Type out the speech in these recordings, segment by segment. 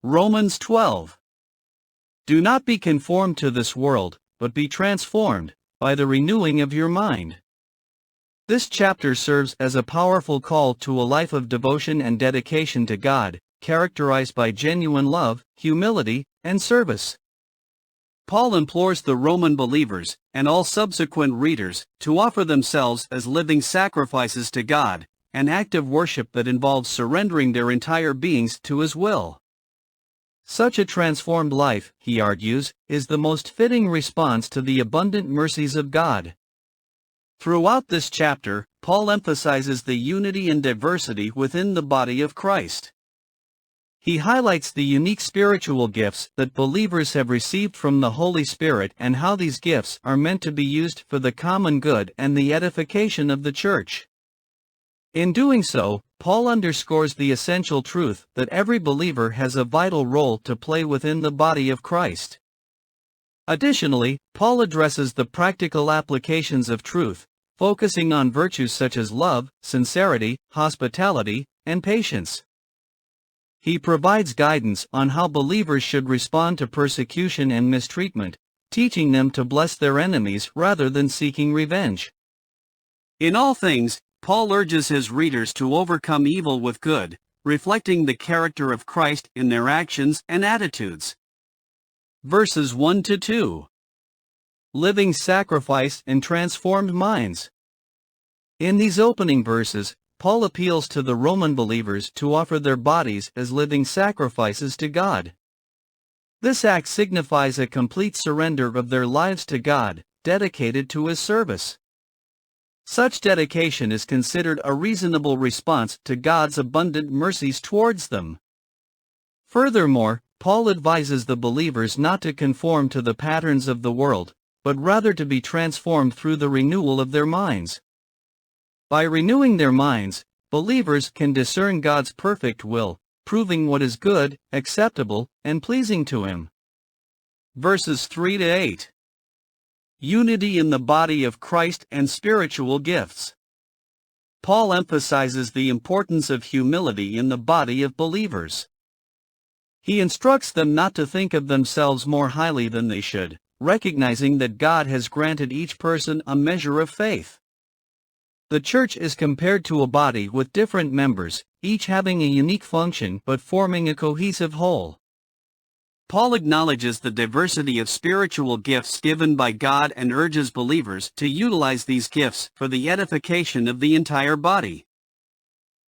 Romans 12. Do not be conformed to this world, but be transformed by the renewing of your mind. This chapter serves as a powerful call to a life of devotion and dedication to God, characterized by genuine love, humility, and service. Paul implores the Roman believers, and all subsequent readers, to offer themselves as living sacrifices to God, an act of worship that involves surrendering their entire beings to His will. Such a transformed life, he argues, is the most fitting response to the abundant mercies of God. Throughout this chapter, Paul emphasizes the unity and diversity within the body of Christ. He highlights the unique spiritual gifts that believers have received from the Holy Spirit and how these gifts are meant to be used for the common good and the edification of the church. In doing so, Paul underscores the essential truth that every believer has a vital role to play within the body of Christ. Additionally, Paul addresses the practical applications of truth, focusing on virtues such as love, sincerity, hospitality, and patience. He provides guidance on how believers should respond to persecution and mistreatment, teaching them to bless their enemies rather than seeking revenge. In all things, Paul urges his readers to overcome evil with good, reflecting the character of Christ in their actions and attitudes. Verses 1-2. Living sacrifice and transformed minds. In these opening verses, Paul appeals to the Roman believers to offer their bodies as living sacrifices to God. This act signifies a complete surrender of their lives to God, dedicated to His service. Such dedication is considered a reasonable response to God's abundant mercies towards them. Furthermore, Paul advises the believers not to conform to the patterns of the world, but rather to be transformed through the renewal of their minds. By renewing their minds, believers can discern God's perfect will, proving what is good, acceptable, and pleasing to Him. Verses 3-8. Unity in the body of Christ and spiritual gifts. Paul emphasizes the importance of humility in the body of believers. He instructs them not to think of themselves more highly than they should, recognizing that God has granted each person a measure of faith. The church is compared to a body with different members, each having a unique function but forming a cohesive whole. Paul acknowledges the diversity of spiritual gifts given by God and urges believers to utilize these gifts for the edification of the entire body.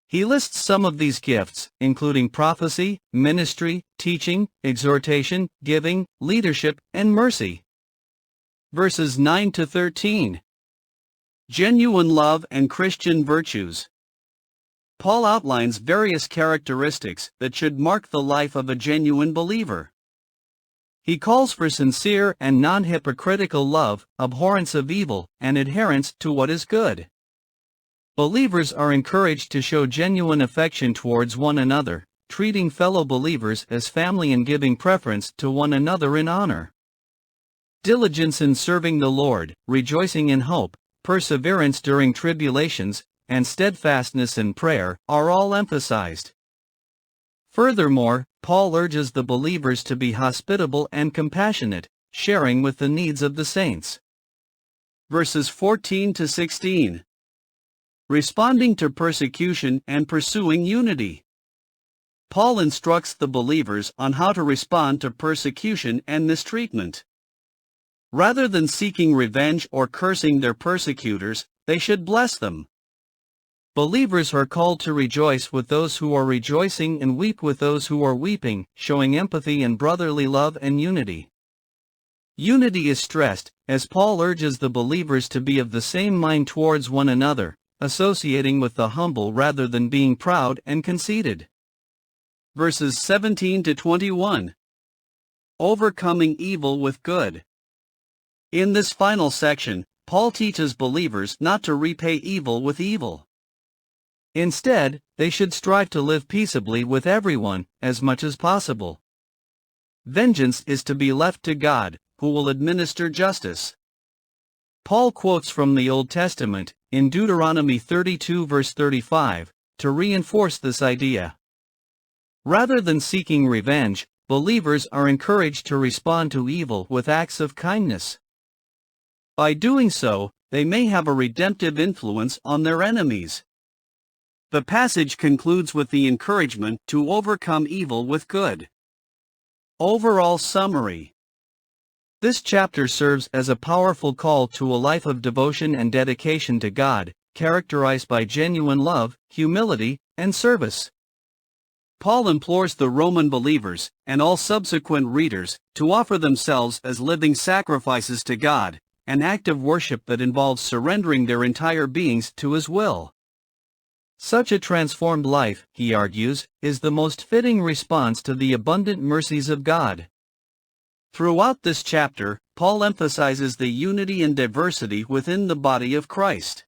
He lists some of these gifts, including prophecy, ministry, teaching, exhortation, giving, leadership, and mercy. Verses 9-13. Genuine love and Christian virtues. Paul outlines various characteristics that should mark the life of a genuine believer. He calls for sincere and non-hypocritical love, abhorrence of evil, and adherence to what is good. Believers are encouraged to show genuine affection towards one another, treating fellow believers as family and giving preference to one another in honor. Diligence in serving the Lord, rejoicing in hope, perseverance during tribulations, and steadfastness in prayer are all emphasized. Furthermore, Paul urges the believers to be hospitable and compassionate, sharing with the needs of the saints. Verses 14-16. Responding to persecution and pursuing unity. Paul instructs the believers on how to respond to persecution and mistreatment. Rather than seeking revenge or cursing their persecutors, they should bless them. Believers are called to rejoice with those who are rejoicing and weep with those who are weeping, showing empathy and brotherly love and unity. Unity is stressed, as Paul urges the believers to be of the same mind towards one another, associating with the humble rather than being proud and conceited. Verses 17-21. Overcoming evil with good. In this final section, Paul teaches believers not to repay evil with evil. Instead, they should strive to live peaceably with everyone, as much as possible. Vengeance is to be left to God, who will administer justice. Paul quotes from the Old Testament, in Deuteronomy 32 verse 35, to reinforce this idea. Rather than seeking revenge, believers are encouraged to respond to evil with acts of kindness. By doing so, they may have a redemptive influence on their enemies. The passage concludes with the encouragement to overcome evil with good. Overall summary. This chapter serves as a powerful call to a life of devotion and dedication to God, characterized by genuine love, humility, and service. Paul implores the Roman believers, and all subsequent readers, to offer themselves as living sacrifices to God, an act of worship that involves surrendering their entire beings to His will. Such a transformed life, he argues, is the most fitting response to the abundant mercies of God. Throughout this chapter, Paul emphasizes the unity and diversity within the body of Christ.